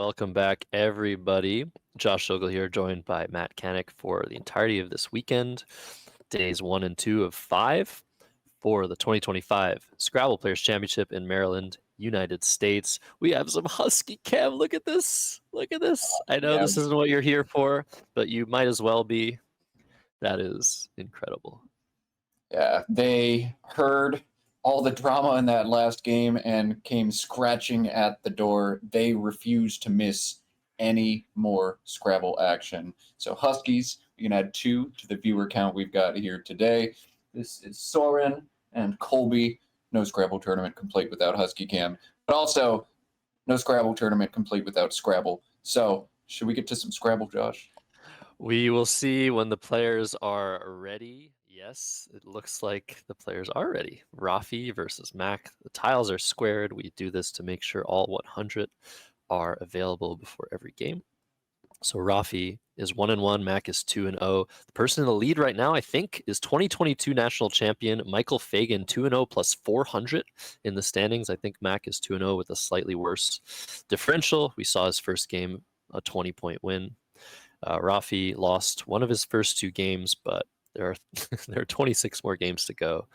Welcome back, everybody. Josh Sokol here, joined by Matt Canik for the entirety of this weekend. Days 1 and 2 of 5 for the 2025 Scrabble Players Championship in Maryland, United States. We have some Husky Cam. Look at this. Look at this. I know this isn't what you're here for, but you might as well be. That is incredible. Yeah, they heard all the drama in that last game and came scratching at the door. They refused to miss any more Scrabble action. So Huskies, we can add 2 to the viewer count we've got here today. This is Soren and Colby. No Scrabble tournament complete without Husky Cam, but also no Scrabble tournament complete without Scrabble. So should we get to some Scrabble, Josh? We will see when the players are ready. Yes, it looks like the players are ready. Rafi versus Mack. The tiles are squared. We do this to make sure all 100 are available before every game. So Rafi is 1-1, Mack is 2-0. The person in the lead right now, I think, is 2022 national champion Michael Fagan, 2-0 plus 400 in the standings. I think Mack is 2-0 with a slightly worse differential. We saw his first game, a 20-point win. Rafi lost one of his first 2 games, but there are 26 more games to go.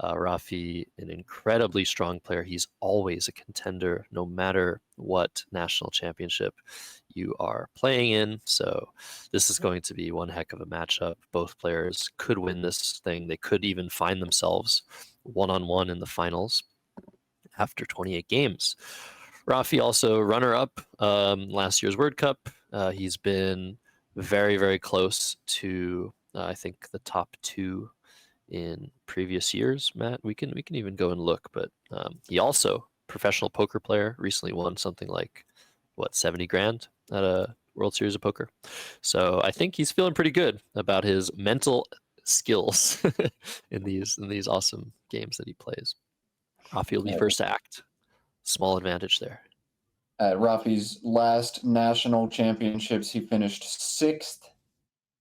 Rafi, an incredibly strong player. He's always a contender, no matter what national championship you are playing in. So this is going to be one heck of a matchup. Both players could win this thing. They could even find themselves one-on-one in the finals after 28 games. Rafi also runner-up last year's World Cup. He's been very, very close to, I think, the top 2 in previous years. Matt, we can even go and look, but he also, professional poker player, recently won something like, 70 grand at a World Series of Poker. So I think he's feeling pretty good about his mental skills in these awesome games that he plays. Rafi will be first to act. Small advantage there. At Rafi's last national championships, he finished 6th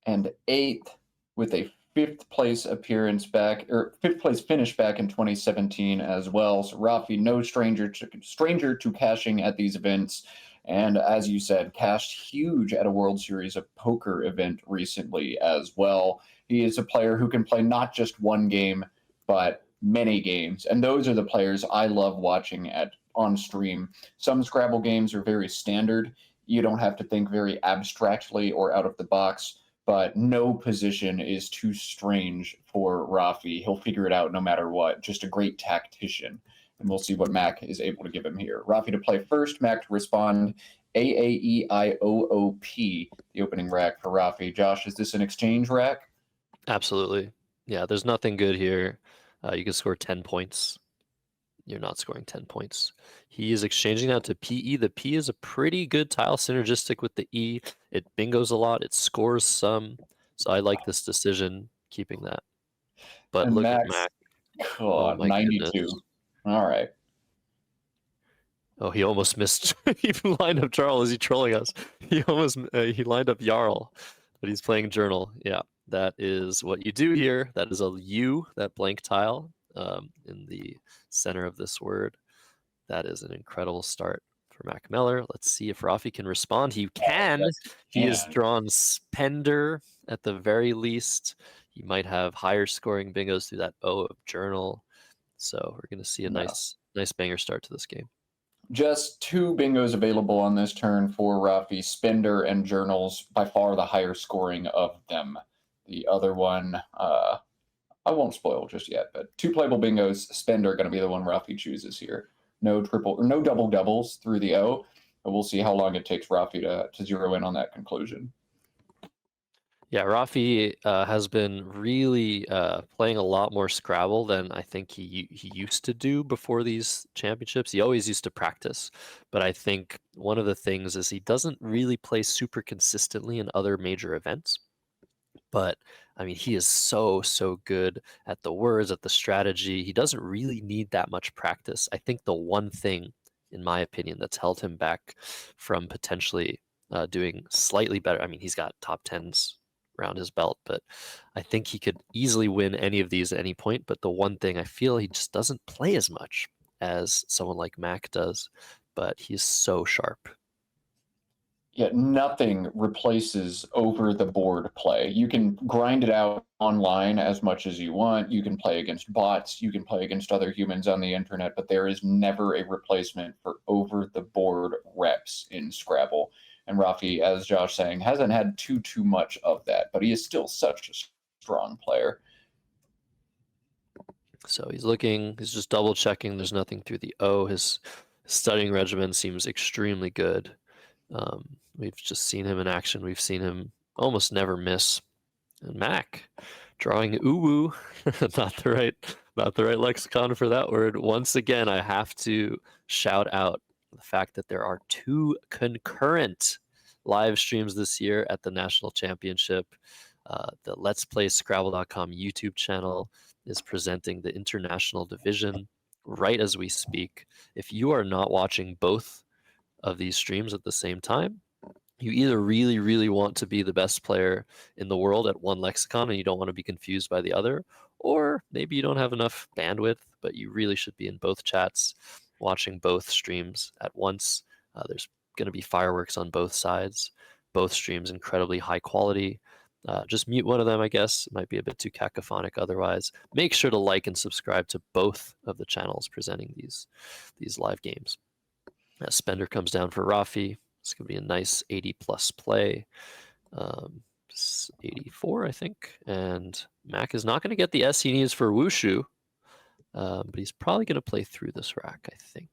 and 8th with a 5th place appearance back, or 5th place finish back in 2017 as well. So Rafi, no stranger to cashing at these events. And as you said, cashed huge at a World Series of Poker event recently as well. He is a player who can play not just one game, but many games. And those are the players I love watching on stream. Some Scrabble games are very standard. You don't have to think very abstractly or out of the box, but no position is too strange for Rafi. He'll figure it out no matter what. Just a great tactician. And we'll see what Mack is able to give him here. Rafi to play first, Mack to respond. AAEIOOP, the opening rack for Rafi. Josh, is this an exchange rack? Absolutely. Yeah, there's nothing good here. You can score 10 points. You're not scoring 10 points. He is exchanging that to PE. The P is a pretty good tile, synergistic with the E. It bingos a lot. It scores some. So I like this decision, keeping that. But And look Max, at Mack. Oh, my 92. goodness. All right. Oh, he almost missed. He lined up Jarl. Is he trolling us? He almost he lined up Jarl, but he's playing Journal. Yeah, that is what you do here. That is a U, that blank tile in the center of this word. That is an incredible start for Mack Meller. Let's see if Rafi can respond. He can. Yes, he has drawn Spender at the very least. He might have higher scoring bingos through that O of Journal. So we're going to see a nice banger start to this game. Just 2 bingos available on this turn for Rafi. Spender and Journals, by far the higher scoring of them. The other one, I won't spoil just yet, but 2 playable bingos. Spender going to be the one Rafi chooses here. No double doubles through the O, but we'll see how long it takes Rafi to zero in on that conclusion. Yeah, Rafi has been really playing a lot more Scrabble than I think he used to do before these championships. He always used to practice, but I think one of the things is he doesn't really play super consistently in other major events. But I mean, he is so good at the words, at the strategy. He doesn't really need that much practice. I think the one thing, in my opinion, that's held him back from potentially doing slightly better. I mean, he's got top 10s around his belt, but I think he could easily win any of these at any point. But the one thing I feel he just doesn't play as much as someone like Mack does, but he's so sharp. Yeah, nothing replaces over the board play. You can grind it out online as much as you want. You can play against bots, you can play against other humans on the internet, but there is never a replacement for over the board reps in Scrabble. And Rafi, as Josh saying, hasn't had too much of that, but he is still such a strong player. So he's just double checking. There's nothing through the O. His studying regimen seems extremely good. We've just seen him in action. We've seen him almost never miss. And Mac drawing uwu, not the right lexicon for that word. Once again, I have to shout out the fact that there are 2 concurrent live streams this year at the national championship. The Let's Play Scrabble.com YouTube channel is presenting the international division right as we speak. If you are not watching both of these streams at the same time, you either really want to be the best player in the world at one lexicon and you don't want to be confused by the other, or maybe you don't have enough bandwidth, but you really should be in both chats, watching both streams at once. There's going to be fireworks on both sides, both streams incredibly high quality. Just mute one of them, I guess. It might be a bit too cacophonic otherwise. Make sure to like and subscribe to both of the channels presenting these live games. Spender comes down for Rafi. It's going to be a nice 80-plus play. 84, I think. And Mac is not going to get the S he needs for Wushu, but he's probably going to play through this rack, I think.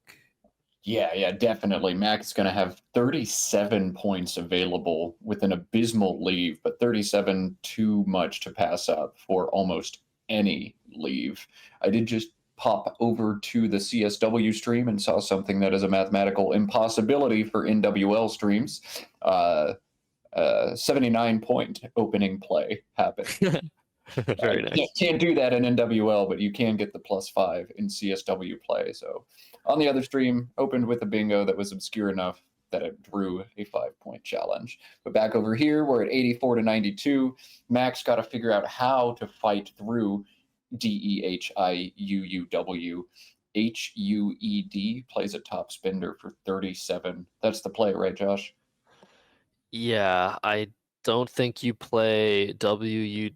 Yeah, definitely. Mac's going to have 37 points available with an abysmal leave, but 37 too much to pass up for almost any leave. I did just pop over to the CSW stream and saw something that is a mathematical impossibility for NWL streams. 79-point opening play happened. Very nice. Can't do that in NWL, but you can get the +5 in CSW play. So on the other stream, opened with a bingo that was obscure enough that it drew a 5-point challenge. But back over here, we're at 84 to 92. Mac's got to figure out how to fight through DEHIUUW. HUED plays a top spender for 37. That's the play, right, Josh? Yeah, I don't think you play WUD.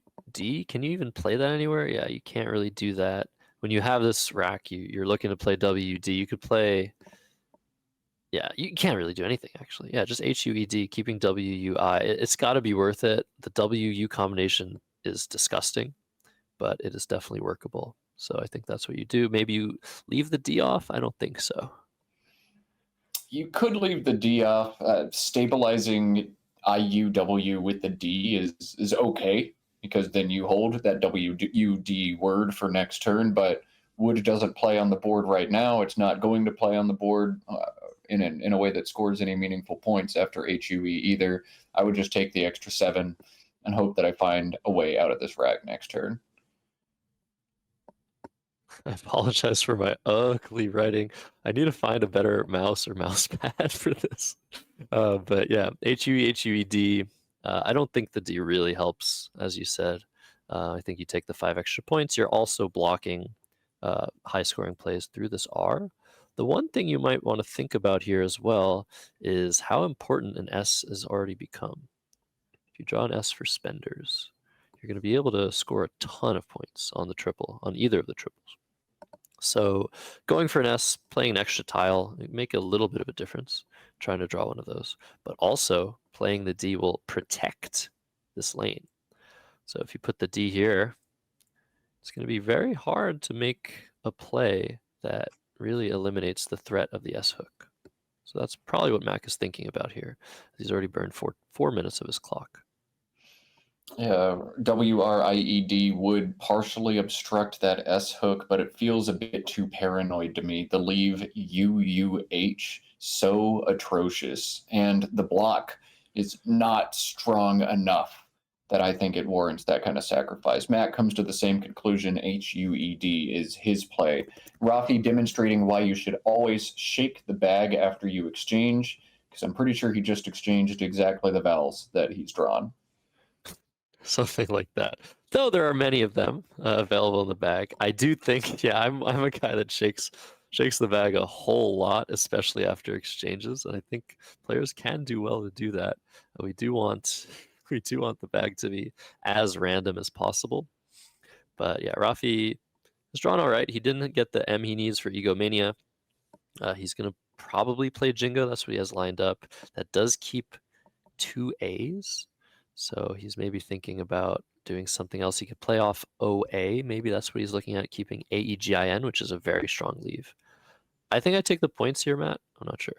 Can you even play that anywhere? Yeah, you can't really do that. When you have this rack, you're looking to play WUD. You could play... Yeah, you can't really do anything, actually. Yeah, just HUED, keeping WUI. It's got to be worth it. The WU combination is disgusting, but it is definitely workable. So I think that's what you do. Maybe you leave the D off? I don't think so. You could leave the D off. Stabilizing IUW with the D is okay, because then you hold that WUD word for next turn, but Wood doesn't play on the board right now. It's not going to play on the board in a way that scores any meaningful points after HUE either. I would just take the extra 7 and hope that I find a way out of this rack next turn. I apologize for my ugly writing. I need to find a better mouse or mouse pad for this. But yeah, HUED. I don't think the D really helps, as you said. I think you take the 5 extra points. You're also blocking high scoring plays through this R. The one thing you might want to think about here as well is how important an S has already become. If you draw an S for spenders, you're going to be able to score a ton of points on the triple, on either of the triples. So going for an S, playing an extra tile, make a little bit of a difference, trying to draw one of those. But also playing the D will protect this lane. So if you put the D here, it's going to be very hard to make a play that really eliminates the threat of the S hook. So that's probably what Mac is thinking about here. He's already burned 4 minutes of his clock. Yeah, WRIED would partially obstruct that S hook, but it feels a bit too paranoid to me. The leave UUH, so atrocious, and the block is not strong enough that I think it warrants that kind of sacrifice. Matt comes to the same conclusion. HUED is his play. Rafi demonstrating why you should always shake the bag after you exchange, because I'm pretty sure he just exchanged exactly the vowels that he's drawn. Something like that. Though there are many of them available in the bag. I do think, yeah, I'm a guy that shakes shakes the bag a whole lot, especially after exchanges. And I think players can do well to do that. We do want we do want the bag to be as random as possible. But yeah, Rafi is drawn all right. He didn't get the M he needs for Egomania. He's gonna probably play Jingo. That's what he has lined up. That does keep 2 A's. So he's maybe thinking about doing something else. He could play off OA. Maybe that's what he's looking at, keeping AEGIN, which is a very strong leave. I think I take the points here, Matt. I'm not sure.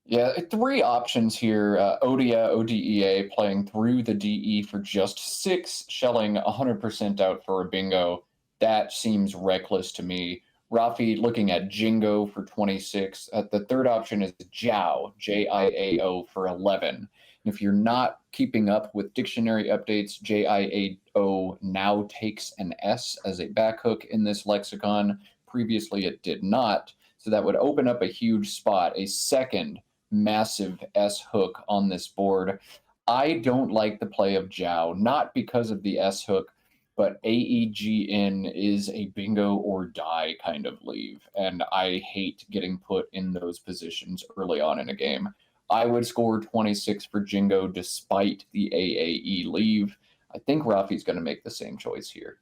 Yeah, three options here. Odia, ODEA playing through the DE for just 6, shelling 100% out for a bingo. That seems reckless to me. Rafi looking at Jingo for 26. The third option is Jiao, JIAO for 11. And if you're not keeping up with dictionary updates, JIAO now takes an S as a back hook in this lexicon. Previously, it did not. So that would open up a huge spot, a second massive S hook on this board. I don't like the play of Jiao, not because of the S hook, but AEGN is a bingo or die kind of leave, and I hate getting put in those positions early on in a game. I would score 26 for Jingo despite the AAE leave. I think Rafi's going to make the same choice here.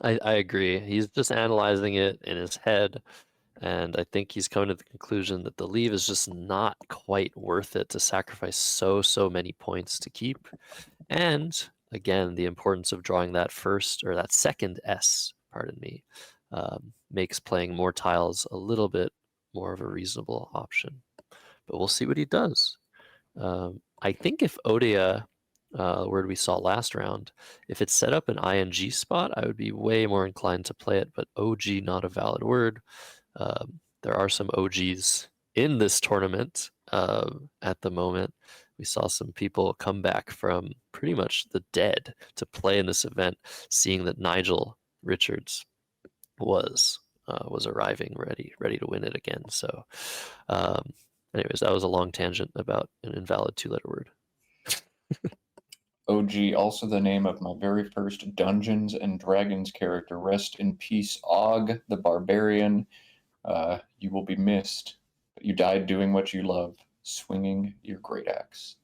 I agree. He's just analyzing it in his head. And I think he's coming to the conclusion that the leave is just not quite worth it to sacrifice so many points to keep. And again, the importance of drawing that first or that second S, pardon me, makes playing more tiles a little bit more of a reasonable option. But we'll see what he does. I think if Odia, the word we saw last round, if it's set up an ING spot, I would be way more inclined to play it, but OG not a valid word. There are some OGs in this tournament at the moment. We saw some people come back from pretty much the dead to play in this event, seeing that Nigel Richards was arriving ready to win it again. So, anyways, that was a long tangent about an invalid 2-letter word. OG, also the name of my very first Dungeons and Dragons character. Rest in peace, Og the Barbarian. You will be missed, but you died doing what you love, swinging your great axe.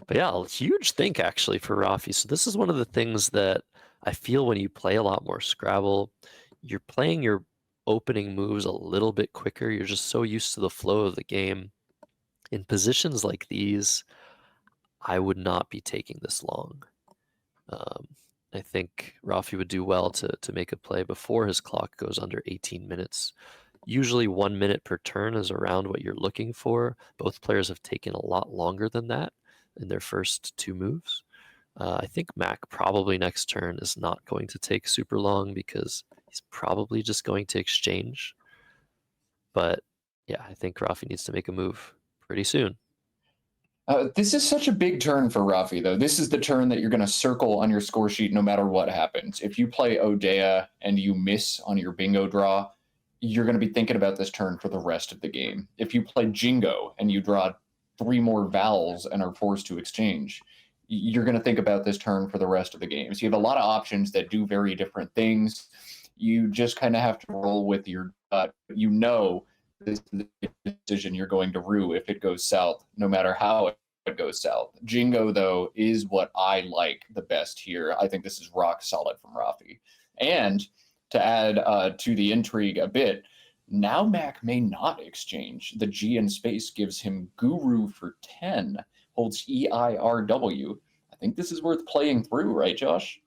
But yeah, a huge think actually for Rafi. So this is one of the things that I feel when you play a lot more Scrabble, you're playing your opening moves a little bit quicker. You're just so used to the flow of the game. In positions like these, I would not be taking this long. I think Rafi would do well to make a play before his clock goes under 18 minutes. Usually 1 minute per turn is around what you're looking for. Both players have taken a lot longer than that in their first 2 moves. I think Mack probably next turn is not going to take super long because he's probably just going to exchange. But yeah, I think Rafi needs to make a move pretty soon. This is such a big turn for Rafi, though. This is the turn that you're going to circle on your score sheet no matter what happens. If you play Odea and you miss on your bingo draw, you're going to be thinking about this turn for the rest of the game. If you play Jingo and you draw 3 more vowels and are forced to exchange, you're going to think about this turn for the rest of the game. So you have a lot of options that do very different things. You just kind of have to roll with your gut. You know this is the decision you're going to rue if it goes south, no matter how it goes south. Jingo, though, is what I like the best here. I think this is rock solid from Rafi. And to add to the intrigue a bit, now Mack may not exchange. The G in space gives him Guru for 10, holds EIRW. I think this is worth playing through, right, Josh?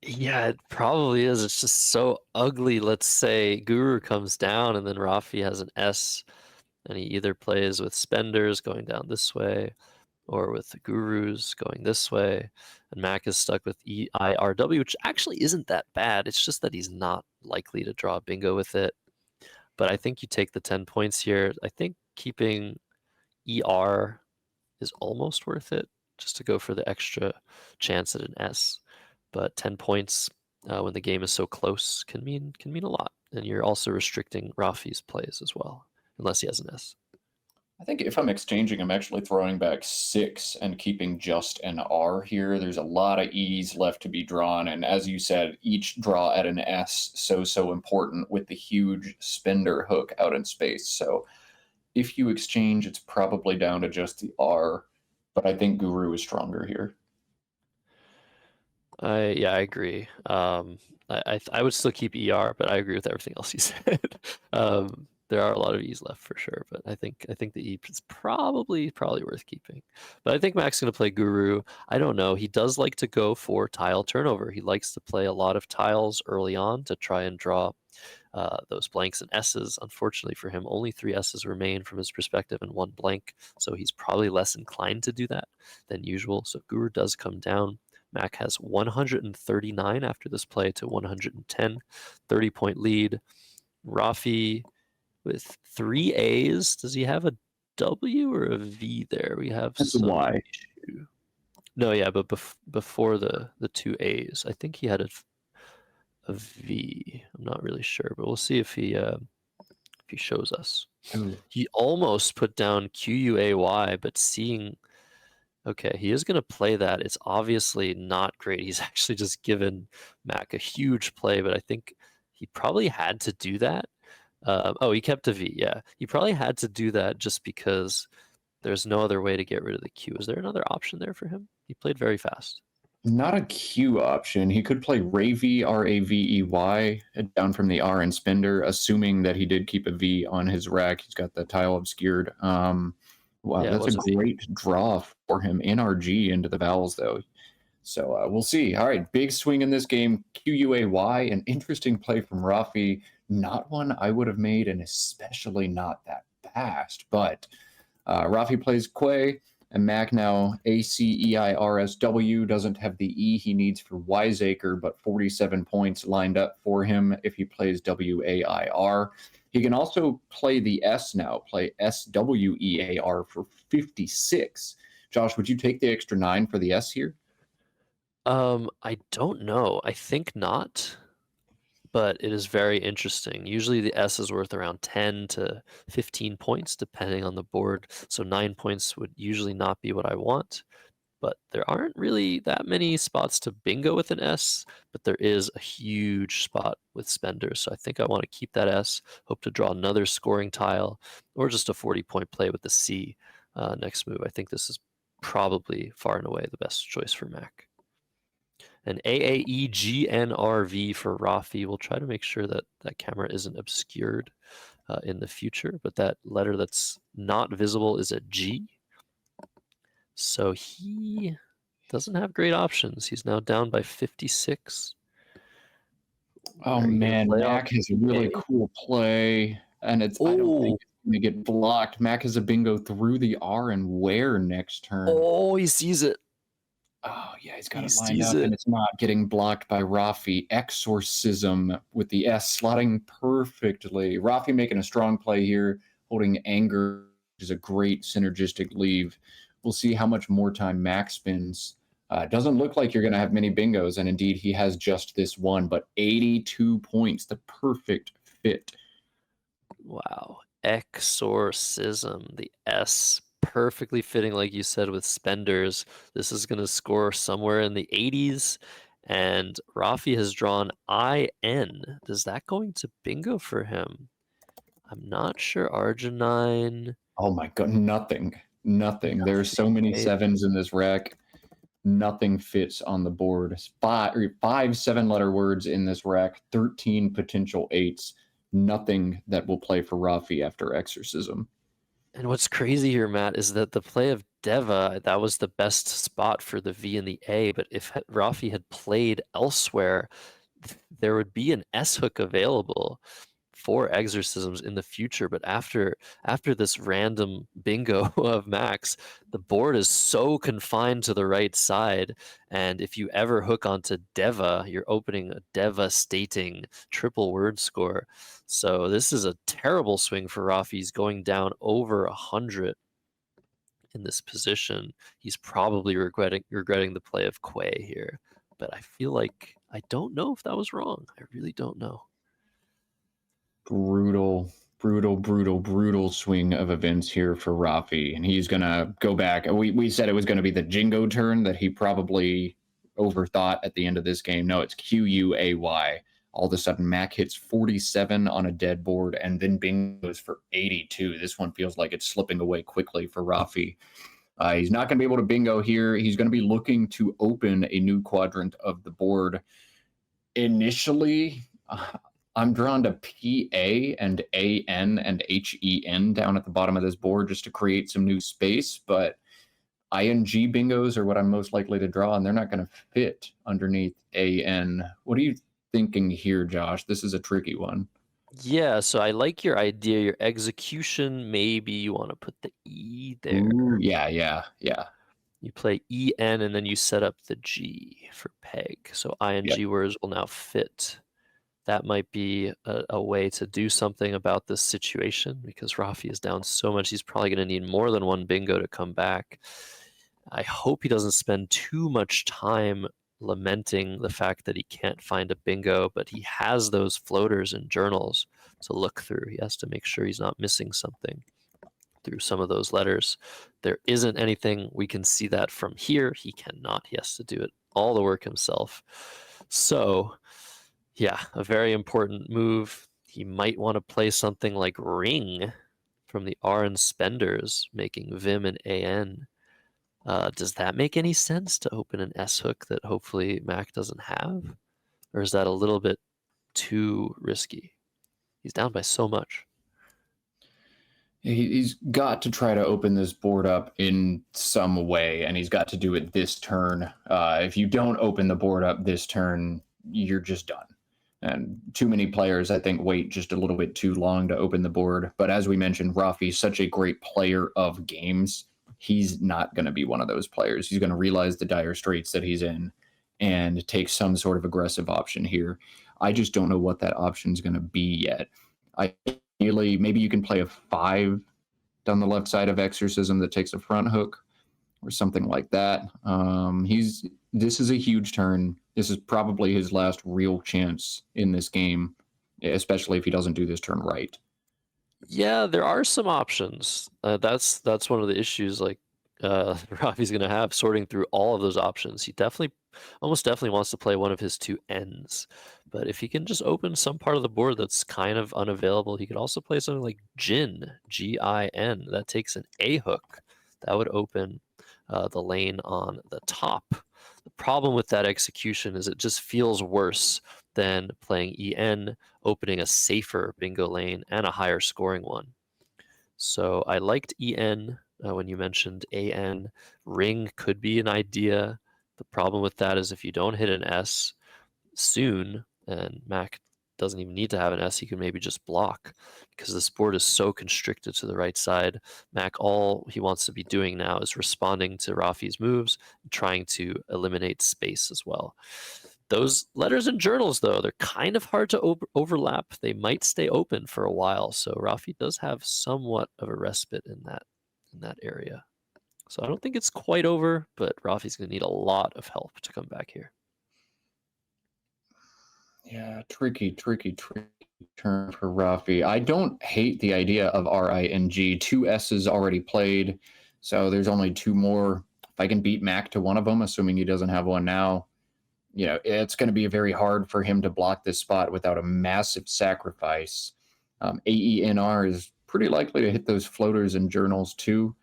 Yeah, it probably is. It's just so ugly. Let's say Guru comes down and then Rafi has an S and he either plays with spenders going down this way or with the gurus going this way. And Mac is stuck with EIRW, which actually isn't that bad. It's just that he's not likely to draw bingo with it. But I think you take the 10 points here. I think keeping ER is almost worth it just to go for the extra chance at an S. But 10 points when the game is so close can mean a lot. And you're also restricting Rafi's plays as well, unless he has an S. I think if I'm exchanging, I'm actually throwing back 6 and keeping just an R here. There's a lot of E's left to be drawn. And as you said, each draw at an S so important with the huge spender hook out in space. So if you exchange, it's probably down to just the R. But I think Guru is stronger here. I agree. I would still keep ER, but I agree with everything else you said. There are a lot of E's left for sure, but I think the E is probably worth keeping. But I think Mac's gonna play Guru. I don't know. He does like to go for tile turnover. He likes to play a lot of tiles early on to try and draw those blanks and S's. Unfortunately for him, only 3 S's remain from his perspective and 1 blank, so he's probably less inclined to do that than usual. So Guru does come down. Mac has 139 after this play to 110, 30-point lead. Rafi with 3 A's. Does he have a W or a V there? We have That's a some Y. issue. No, yeah, but before the 2 A's, I think he had a V. I'm not really sure, but we'll see if he shows us. Ooh. He almost put down QUAY, but seeing okay, he is going to play that. It's obviously not great. He's actually just given Mac a huge play, but I think he probably had to do that. Oh, he kept a V. Yeah, he probably had to do that just because there's no other way to get rid of the Q. Is there another option there for him? He played very fast. Not a Q option. He could play Ravey, Ravey, down from the R and spender, assuming that he did keep a V on his rack. He's got the tile obscured. Wow, Yeah, it that's a was a V. great draw for him. NRG into the vowels, though. So we'll see. All right, big swing in this game. QUAY, an interesting play from Rafi. Not one I would have made, and especially not that fast. But Rafi plays Quay, and Mac now ACEIRSW doesn't have the E he needs for Wiseacre, but 47 points lined up for him if he plays WAIR. He can also play the S now, play SWEAR for 56. Josh, would you take the extra 9 for the S here? I don't know. I think not, but it is very interesting. Usually the S is worth around 10 to 15 points, depending on the board. So 9 points would usually not be what I want, but there aren't really that many spots to bingo with an S, but there is a huge spot with spenders. So I think I want to keep that S, hope to draw another scoring tile, or just a 40-point play with the C next move. I think this is probably far and away the best choice for Mac. An AAEGNRV for Rafi. We'll try to make sure that that camera isn't obscured in the future, but that letter that's not visible is a G. So he doesn't have great options. He's now down by 56. Oh man, Mac has a really A? cool play, and it's I don't think it's gonna get blocked. Mac has a bingo through the R and where next turn. Oh, he sees it. Oh yeah, he's got He it lined sees up, it. and it's not getting blocked by Rafi. Exorcism with the S slotting perfectly. Rafi making a strong play here, holding anger, which is a great synergistic leave. We'll see how much more time Mac spins. Doesn't look like you're going to have many bingos, and indeed he has just this one, but 82 points, the perfect fit. Wow. Exorcism, the S, perfectly fitting, like you said, with spenders. This is going to score somewhere in the 80s. And Rafi has drawn IN. Is that going to bingo for him? I'm not sure. Arginine. Oh my god, nothing. Nothing. There's so many Okay. sevens in this rack. Nothing fits on the board. Five 7-letter words in this rack, 13 potential eights. Nothing that will play for Rafi after Exorcism. And what's crazy here, Matt, is that the play of Deva, that was the best spot for the V and the A, but if Rafi had played elsewhere, there would be an S hook available for exorcisms in the future. But after this random bingo of Max, the board is so confined to the right side, and if you ever hook onto Deva, you're opening a devastating triple word score. So this is a terrible swing for Rafi. He's going down over 100 in this position. He's probably regretting the play of Quay here, but I feel like I don't know if that was wrong. I really don't know. Brutal. brutal swing of events here for Rafi. And he's going to go back. We said it was going to be the Jingo turn that he probably overthought at the end of this game. No, it's QUAY. All of a sudden, Mack hits 47 on a dead board, and then Bing goes for 82. This one feels like it's slipping away quickly for Rafi. He's not going to be able to bingo here. He's going to be looking to open a new quadrant of the board. Initially, I'm drawn to PA and AN and HEN down at the bottom of this board just to create some new space, but ING bingos are what I'm most likely to draw, and they're not going to fit underneath AN. What are you thinking here, Josh? This is a tricky one. Yeah, so I like your idea. Your execution, maybe you want to put the E there. Ooh, yeah. You play EN and then you set up the G for peg. So ING Yep. words will now fit. That might be a way to do something about this situation because Rafi is down so much. He's probably going to need more than one bingo to come back. I hope he doesn't spend too much time lamenting the fact that he can't find a bingo, but he has those floaters and journals to look through. He has to make sure he's not missing something through some of those letters. There isn't anything. We can see that from here. He cannot. He has to do it all the work himself. So, yeah, a very important move. He might want to play something like Ring from the R and Spenders, making Vim and AN. Does that make any sense to open an S hook that hopefully Mac doesn't have? Or is that a little bit too risky? He's down by so much. He's got to try to open this board up in some way, and he's got to do it this turn. If you don't open the board up this turn, you're just done. And too many players, I think, wait just a little bit too long to open the board. But as we mentioned, Rafi's such a great player of games. He's not going to be one of those players. He's going to realize the dire straits that he's in and take some sort of aggressive option here. I just don't know what that option is going to be yet. Maybe you can play a 5 down the left side of Exorcism that takes a front hook or something like that. This is a huge turn. This is probably his last real chance in this game, especially if he doesn't do this turn right. Yeah, there are some options. That's one of the issues. Like Rafi's going to have sorting through all of those options. He almost definitely wants to play one of his two ends. But if he can just open some part of the board that's kind of unavailable, he could also play something like Gin, Gin. That takes an A hook. That would open the lane on the top. The problem with that execution is it just feels worse than playing EN, opening a safer bingo lane and a higher scoring one. So I liked EN when you mentioned AN. Ring could be an idea. The problem with that is if you don't hit an S soon, and Mac doesn't even need to have an S, he can maybe just block because this board is so constricted to the right side. Mac, all he wants to be doing now is responding to Rafi's moves and trying to eliminate space as well. Those letters and journals, though, they're kind of hard to overlap. They might stay open for a while, so Rafi does have somewhat of a respite in that area. So I don't think it's quite over, but Rafi's going to need a lot of help to come back here. Yeah, tricky turn for Rafi. I don't hate the idea of RING. 2 S's already played, so there's only 2 more. If I can beat Mac to one of them, assuming he doesn't have one now, it's going to be very hard for him to block this spot without a massive sacrifice. AENR is pretty likely to hit those floaters and journals too.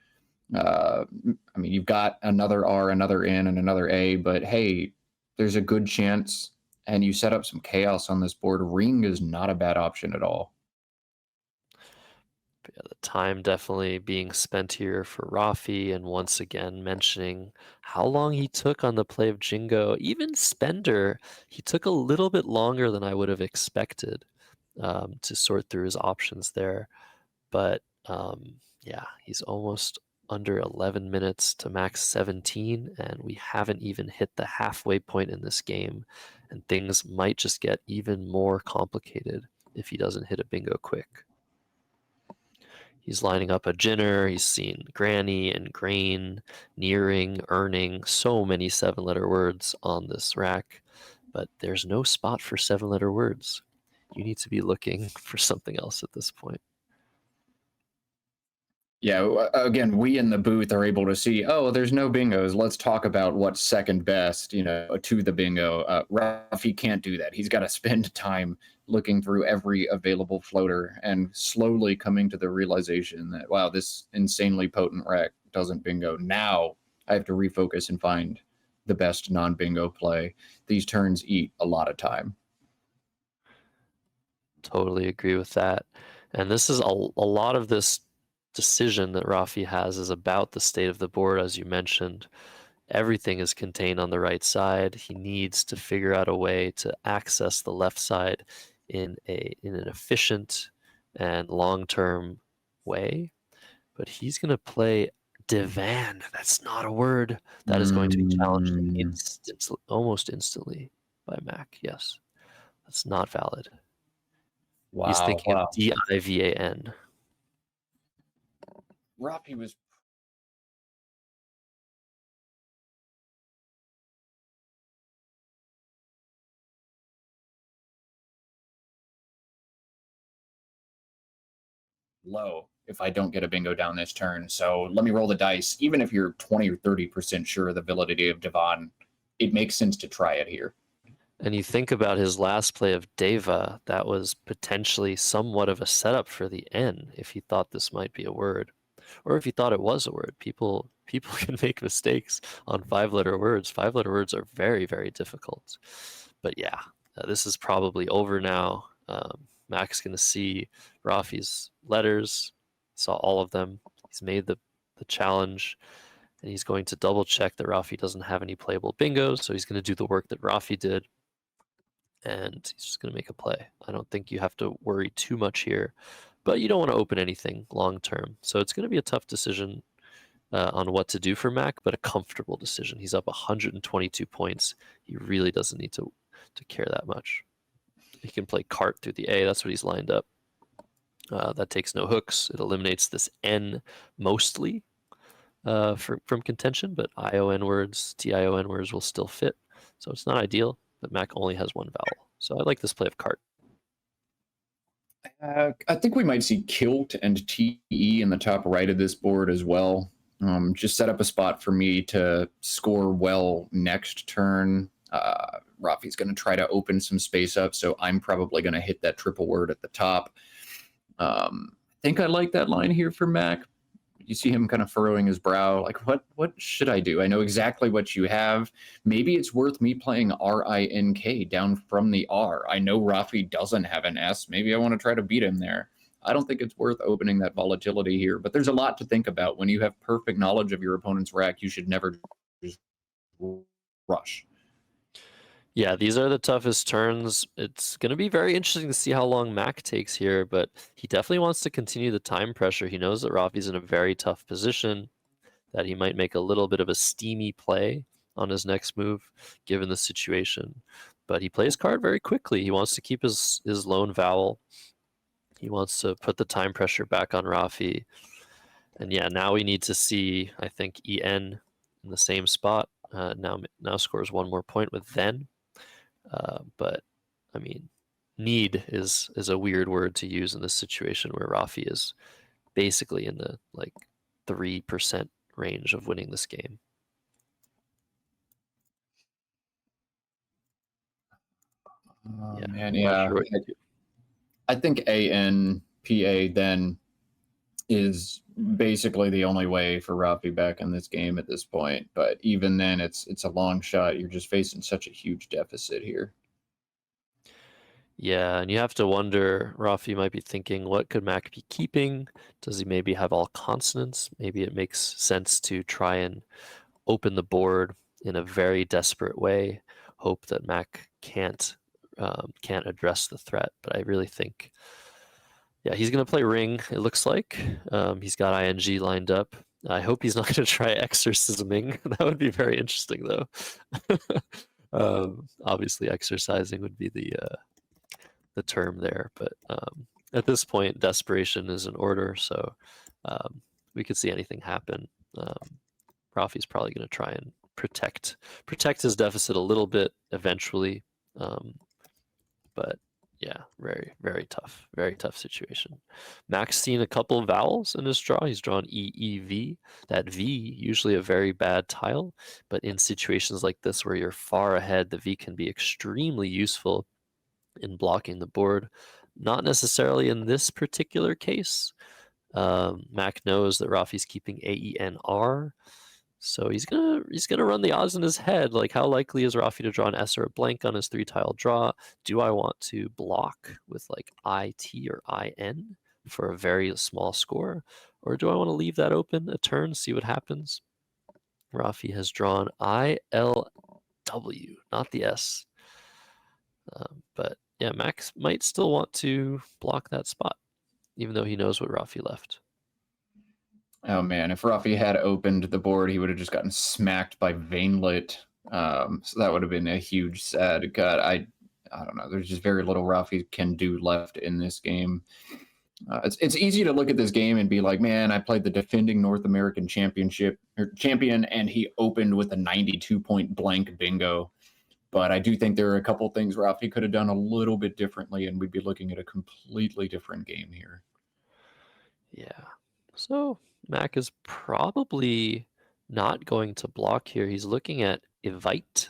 You've got another R, another N, and another A, but hey, there's a good chance, and you set up some chaos on this board. Ring is not a bad option at all. Yeah, the time definitely being spent here for Rafi, and once again mentioning how long he took on the play of Jingo. Even Spender, he took a little bit longer than I would have expected to sort through his options there. But yeah, he's almost under 11 minutes to max 17, and we haven't even hit the halfway point in this game, and things might just get even more complicated if he doesn't hit a bingo quick. He's lining up a Jinner. He's seen Granny and Grain, Nearing, Earning, so many 7-letter words on this rack, but there's no spot for 7-letter words. You need to be looking for something else at this point. Yeah, again, we in the booth are able to see, oh, there's no bingos. Let's talk about what's second best, to the bingo. Rafi can't do that. He's got to spend time looking through every available floater and slowly coming to the realization that, wow, this insanely potent rack doesn't bingo. Now I have to refocus and find the best non-bingo play. These turns eat a lot of time. Totally agree with that. And this is a lot of this decision that Rafi has is about the state of the board, as you mentioned. Everything is contained on the right side. He needs to figure out a way to access the left side in an efficient and long-term way. But he's going to play divan. That's not a word. That is going to be challenged almost instantly by Mack. Yes, that's not valid. He's Wow, thinking of wow. divan. Rafi was low if I don't get a bingo down this turn. So let me roll the dice. Even if you're 20 or 30% sure of the validity of Devon, it makes sense to try it here. And you think about his last play of Deva, that was potentially somewhat of a setup for the N if he thought this might be a word. Or if he thought it was a word. People can make mistakes on 5-letter words. 5-letter words are very, very difficult. But yeah, this is probably over now. Mac's going to see Rafi's letters, saw all of them. He's made the challenge, and he's going to double check that Rafi doesn't have any playable bingos. So he's going to do the work that Rafi did, and he's just going to make a play. I don't think you have to worry too much here, but you don't want to open anything long term. So it's going to be a tough decision on what to do for Mac, but a comfortable decision. He's up 122 points. He really doesn't need to care that much. He can play cart through the A. That's what he's lined up. That takes no hooks. It eliminates this N mostly from contention, but ION words, TION words will still fit. So it's not ideal, but Mac only has one vowel. So I like this play of cart. I think we might see kilt and TE in the top right of this board as well. Just set up a spot for me to score well next turn. Rafi's going to try to open some space up, so I'm probably going to hit that triple word at the top. I think I like that line here for Mac. You see him kind of furrowing his brow, like, what should I do? I know exactly what you have. Maybe it's worth me playing RINK down from the R. I know Rafi doesn't have an S. Maybe I want to try to beat him there. I don't think it's worth opening that volatility here, but there's a lot to think about. When you have perfect knowledge of your opponent's rack, you should never just rush. Yeah, these are the toughest turns. It's going to be very interesting to see how long Mac takes here, but he definitely wants to continue the time pressure. He knows that Rafi's in a very tough position, that he might make a little bit of a steamy play on his next move, given the situation. But he plays card very quickly. He wants to keep his lone vowel. He wants to put the time pressure back on Rafi. And yeah, now we need to see, I think, EN in the same spot. Now scores one more point with then. But I mean, need is a weird word to use in this situation where Rafi is basically in the 3% range of winning this game. Man, I'm not yeah. sure what you do. I think ANPA then is basically the only way for Rafi back in this game at this point. But even then, it's a long shot. You're just facing such a huge deficit here. Yeah, and you have to wonder, Rafi might be thinking, what could Mac be keeping? Does he maybe have all consonants? Maybe it makes sense to try and open the board in a very desperate way, hope that Mac can't address the threat. But I really think, yeah, he's going to play ring, it looks like. He's got ing lined up. I hope he's not going to try exorcisming. That would be very interesting, though. Obviously, exercising would be the term there, but at this point, desperation is in order, so we could see anything happen. Rafi's probably going to try and protect his deficit a little bit eventually, but Yeah, very tough situation. Mack's seen a couple of vowels in his draw. He's drawn EEV. That V, usually a very bad tile, but in situations like this where you're far ahead, the V can be extremely useful in blocking the board. Not necessarily in this particular case. Mack knows that Rafi's keeping AENR, so he's gonna run the odds in his head. Like, how likely is Rafi to draw an S or a blank on his 3-tile draw? Do I want to block with like IT or IN for a very small score, or do I want to leave that open a turn, see what happens? Rafi has drawn ILW, not the S. But yeah, Max might still want to block that spot, even though he knows what Rafi left. Oh man, if Rafi had opened the board, he would have just gotten smacked by Vainlet. So that would have been a huge sad. God, I don't know. There's just very little Rafi can do left in this game. It's easy to look at this game and be like, man, I played the defending North American championship or champion, and he opened with a 92-point blank bingo. But I do think there are a couple things Rafi could have done a little bit differently, and we'd be looking at a completely different game here. Yeah. So Mac is probably not going to block here. He's looking at Evite,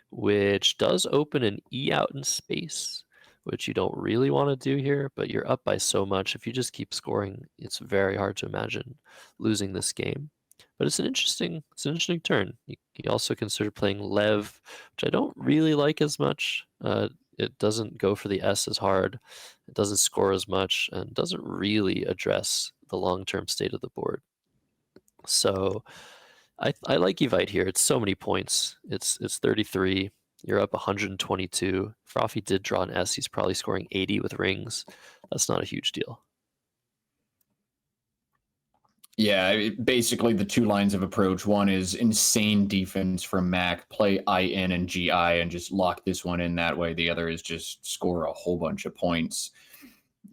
which does open an E out in space, which you don't really want to do here, but you're up by so much. If you just keep scoring, it's very hard to imagine losing this game. But it's an interesting turn. You also consider playing Lev, which I don't really like as much. It doesn't go for the S as hard. It doesn't score as much and doesn't really address the long-term state of the board. So I like Evite here. It's so many points. It's 33. You're up 122. If Rafi did draw an S, he's probably scoring 80 with rings. That's not a huge deal. Yeah, basically the two lines of approach. One is insane defense from Mac, play IN and GI and just lock this one in that way. The other is just score a whole bunch of points.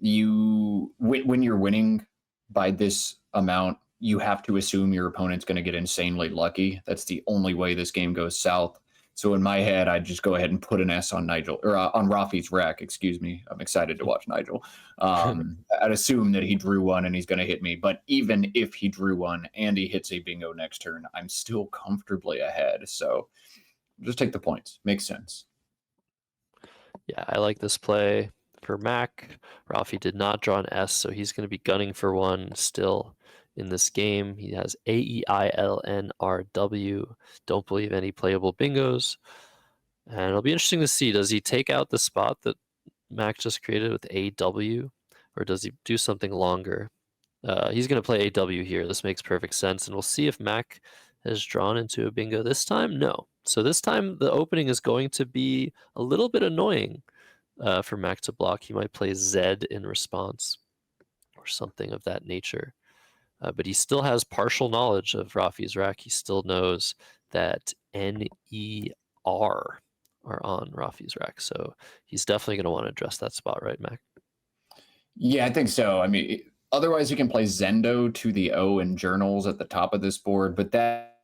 When you're winning by this amount, you have to assume your opponent's going to get insanely lucky. That's the only way this game goes south. So in my head, I'd just go ahead and put an S on Nigel or on Rafi's rack. Excuse me. I'm excited to watch Nigel. I'd assume that he drew one and he's going to hit me. But even if he drew one and he hits a bingo next turn, I'm still comfortably ahead. So just take the points. Makes sense. Yeah, I like this play for Mac. Rafi did not draw an S, so he's going to be gunning for one still in this game. He has AEILNRW. Don't believe any playable bingos. And it'll be interesting to see, does he take out the spot that Mac just created with AW, or does he do something longer? He's going to play AW here. This makes perfect sense. And we'll see if Mac has drawn into a bingo this time. No. So this time the opening is going to be a little bit annoying for Mac to block. He might play Z in response or something of that nature. But he still has partial knowledge of Rafi's rack. He still knows that NER are on Rafi's rack. So he's definitely going to want to address that spot, right, Mac? Yeah, I think so. I mean, otherwise you can play Zendo to the O in journals at the top of this board, but that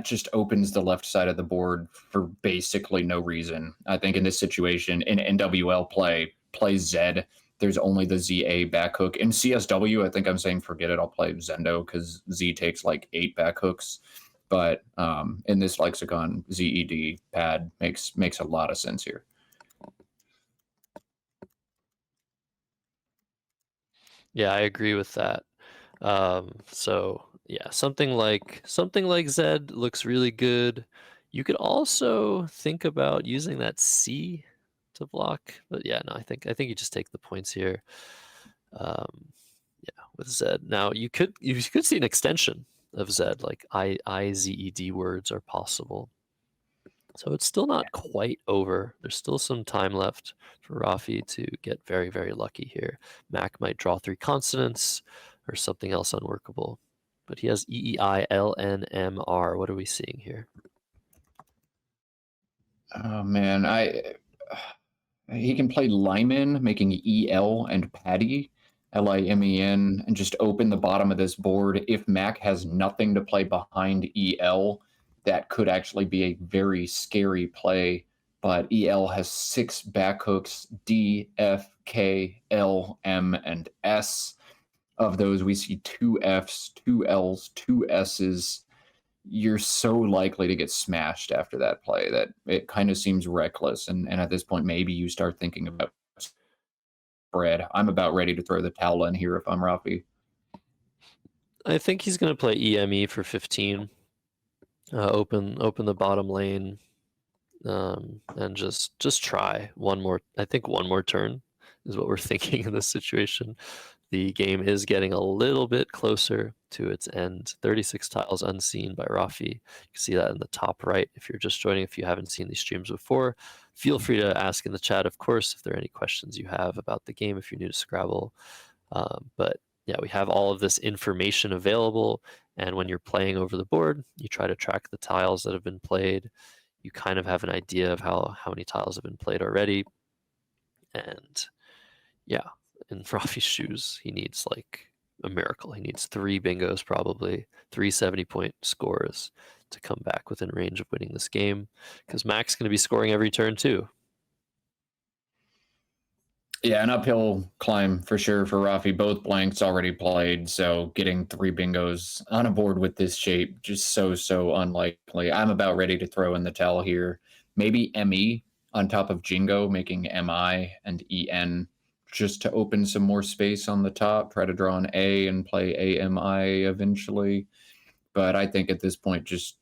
just opens the left side of the board for basically no reason. I think in this situation, in NWL play Z. There's only the ZA back hook. In CSW, I think I'm saying forget it. I'll play Zendo because Z takes like 8 back hooks. But in this lexicon, ZED pad makes a lot of sense here. Yeah, I agree with that. So yeah, something like Z looks really good. You could also think about using that C to block, but yeah, no, I think you just take the points here. Yeah, with Z. Now you could see an extension of Z, like IZED words are possible. So it's still not quite over. There's still some time left for Rafi to get very, very lucky here. Mac might draw 3 consonants or something else unworkable. But he has EEILNMR. What are we seeing here? Oh man, he can play Lyman, making EL and Patty, LIMEN, and just open the bottom of this board. If Mac has nothing to play behind EL, that could actually be a very scary play but EL has 6 back hooks: D, F, K, L, M, and S. Of those, we see 2 Fs, 2 Ls, 2 S's. You're so likely to get smashed after that play that it kind of seems reckless. And at this point, maybe you start thinking about spread. I'm about ready to throw the towel in here if I'm Rafi. I think he's going to play EME for 15. Open the bottom lane, and just try one more. I think one more turn is what we're thinking in this situation. The game is getting a little bit closer to its end. 36 tiles unseen by Rafi. You can see that in the top right. If you're just joining, if you haven't seen these streams before, feel free to ask in the chat, of course, if there are any questions you have about the game, if you're new to Scrabble. But yeah, we have all of this information available. And when you're playing over the board, you try to track the tiles that have been played. You kind of have an idea of how many tiles have been played already. And yeah, in Rafi's shoes, he needs like a miracle. He needs 3 bingos, probably 3 70-point scores to come back within range of winning this game, because Mack's going to be scoring every turn too. Yeah, an uphill climb for sure for Rafi. Both blanks already played, so getting 3 bingos on a board with this shape, just so unlikely. I'm about ready to throw in the towel here. Maybe ME on top of Jingo, making MI and EN just to open some more space on the top. Try to draw an A and play AMI eventually. But I think at this point, just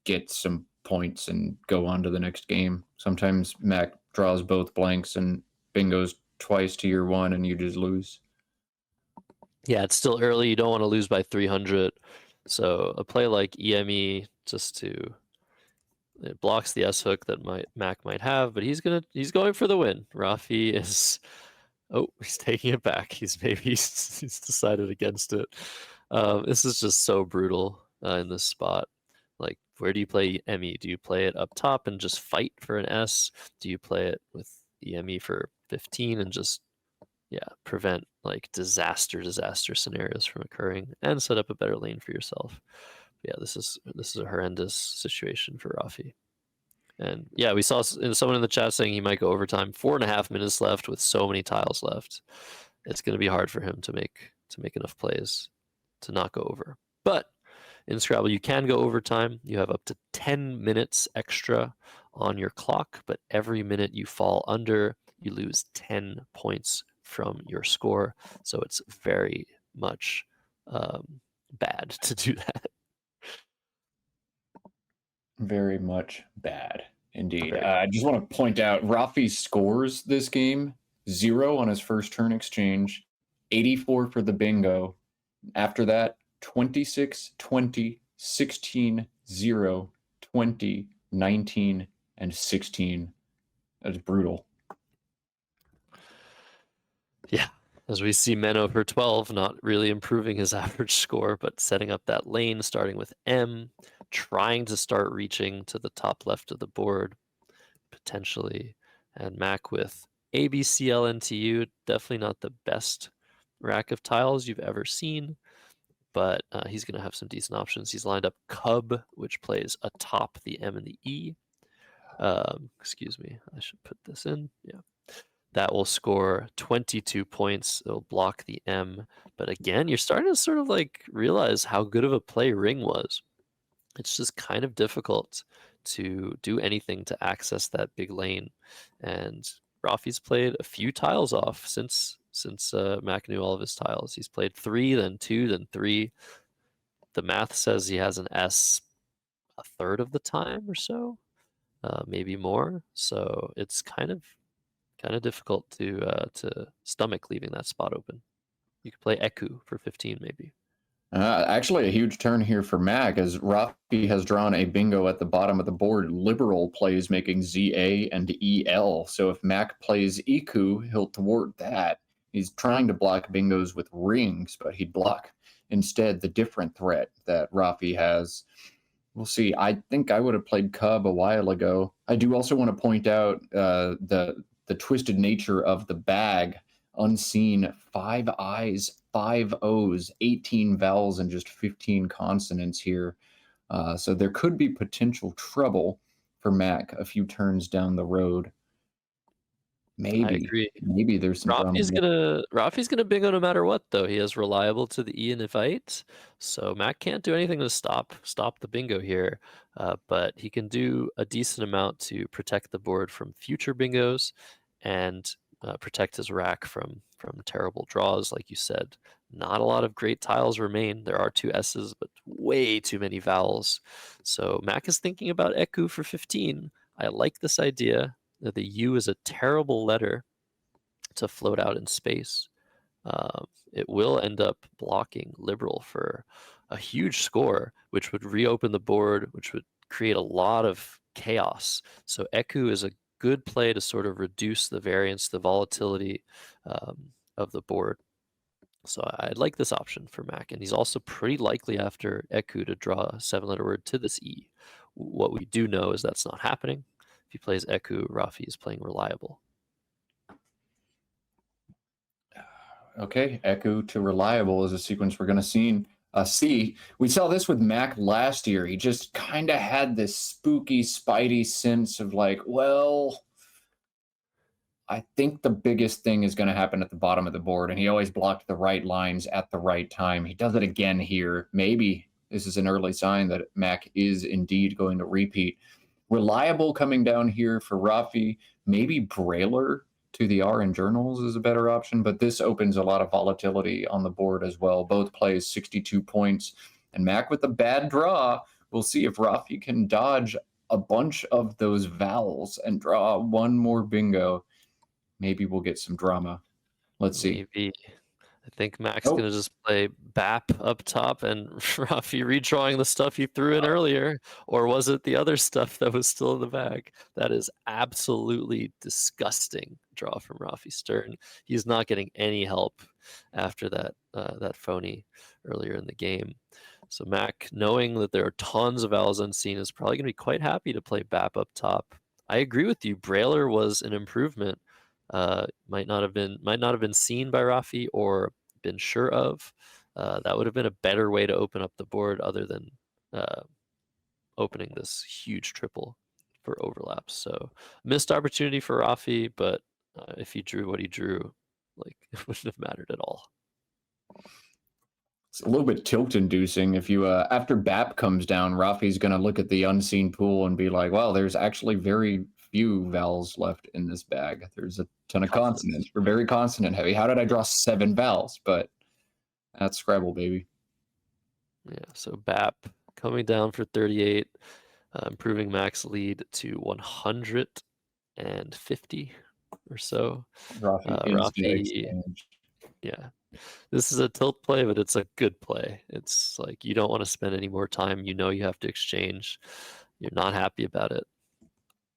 get some points and go on to the next game. Sometimes Mac draws both blanks and bingos twice to your 1 and you just lose. Yeah, it's still early. You don't want to lose by 300. So a play like EME it blocks the S hook that Mac might have, but he's going for the win. Rafi is he's taking it back. He's decided against it. This is just so brutal in this spot. Like, where do you play ME? Do you play it up top and just fight for an S? Do you play it with EME for 15 and just prevent like disaster scenarios from occurring and set up a better lane for yourself? But yeah, this is a horrendous situation for Rafi. And yeah, we saw someone in the chat saying he might go overtime. 4.5 minutes left with so many tiles left. It's going to be hard for him to make enough plays to not go over. But in Scrabble, you can go overtime. You have up to 10 minutes extra on your clock, but every minute you fall under, you lose 10 points from your score. So it's very much bad to do that. Very much bad indeed. I just want to point out Rafi scores this game: 0 on his first turn exchange, 84 for the bingo. After that, 26, 20, 16, 0, 20, 19, and 16. That's brutal. Yeah, as we see Menno for 12, not really improving his average score, but setting up that lane, starting with M, trying to start reaching to the top left of the board, potentially. And Mac with ABCLNTU, definitely not the best rack of tiles you've ever seen, but he's going to have some decent options. He's lined up Cub, which plays atop the M and the E. Excuse me, I should put this in. Yeah. That will score 22 points. It'll block the M. But again, you're starting to sort of like realize how good of a play Ring was. It's just kind of difficult to do anything to access that big lane. And Rafi's played a few tiles off since Mac knew all of his tiles. He's played 3, then 2, then 3. The math says he has an S a third of the time or so, maybe more. So it's kind of difficult to stomach leaving that spot open. You could play Eku for 15 maybe. Actually, a huge turn here for Mac, as Rafi has drawn a bingo at the bottom of the board. Liberal plays making ZA and EL. So if Mac plays Eku, he'll thwart that. He's trying to block bingos with rings, but he'd block instead the different threat that Rafi has. We'll see. I think I would have played Cub a while ago. I do also want to point out the twisted nature of the bag. Unseen, 5 I's, 5 O's, 18 vowels, and just 15 consonants here. So there could be potential trouble for Mac a few turns down the road. I Maybe, agree. maybe there's some drama there. Rafi's gonna bingo no matter what, though. He has reliable to the E and if eight, so Mac can't do anything to stop the bingo here. But he can do a decent amount to protect the board from future bingos and protect his rack from terrible draws. Like you said, not a lot of great tiles remain. There are two S's, but way too many vowels. So Mac is thinking about Eku for 15. I like this idea. The U is a terrible letter to float out in space. It will end up blocking liberal for a huge score, which would reopen the board, which would create a lot of chaos. So Eku is a good play to sort of reduce the variance, the volatility of the board. So I like this option for Mac, and he's also pretty likely after Eku to draw a 7-letter word to this E. What we do know is that's not happening. If he plays Eku, Rafi is playing reliable. Okay, Echo to reliable is a sequence we're going to see. We saw this with Mac last year. He just kind of had this spooky, spidey sense of like, well, I think the biggest thing is going to happen at the bottom of the board, and he always blocked the right lines at the right time. He does it again here. Maybe this is an early sign that Mac is indeed going to repeat. Reliable coming down here for Rafi. Maybe Brailer to the R in journals is a better option, but this opens a lot of volatility on the board as well. Both plays 62 points, and Mac with a bad draw. We'll see if Rafi can dodge a bunch of those vowels and draw one more bingo. Maybe we'll get some drama. Let's see. Maybe. I think Mac's gonna just play BAP up top and Rafi redrawing the stuff he threw in earlier, or was it the other stuff that was still in the bag? That is absolutely disgusting draw from Rafi Stern. He's not getting any help after that phony earlier in the game. So Mac, knowing that there are tons of owls unseen, is probably gonna be quite happy to play BAP up top. I agree with you. Brailer was an improvement. Might not have been seen by Rafi or been sure of. That would have been a better way to open up the board other than opening this huge triple for overlaps. So missed opportunity for Rafi, but if he drew what he drew, like it wouldn't have mattered at all. It's a little bit tilt-inducing. If you after BAP comes down, Rafi's going to look at the unseen pool and be like, "Wow, there's actually very few vowels left in this bag. There's a ton of consonants. We're very consonant heavy. How did I draw 7 vowels?" But that's Scrabble, baby. Yeah. So BAP coming down for 38, improving Mac's lead to 150 or so. Rafi, yeah. This is a tilt play, but it's a good play. It's like you don't want to spend any more time. You know you have to exchange. You're not happy about it.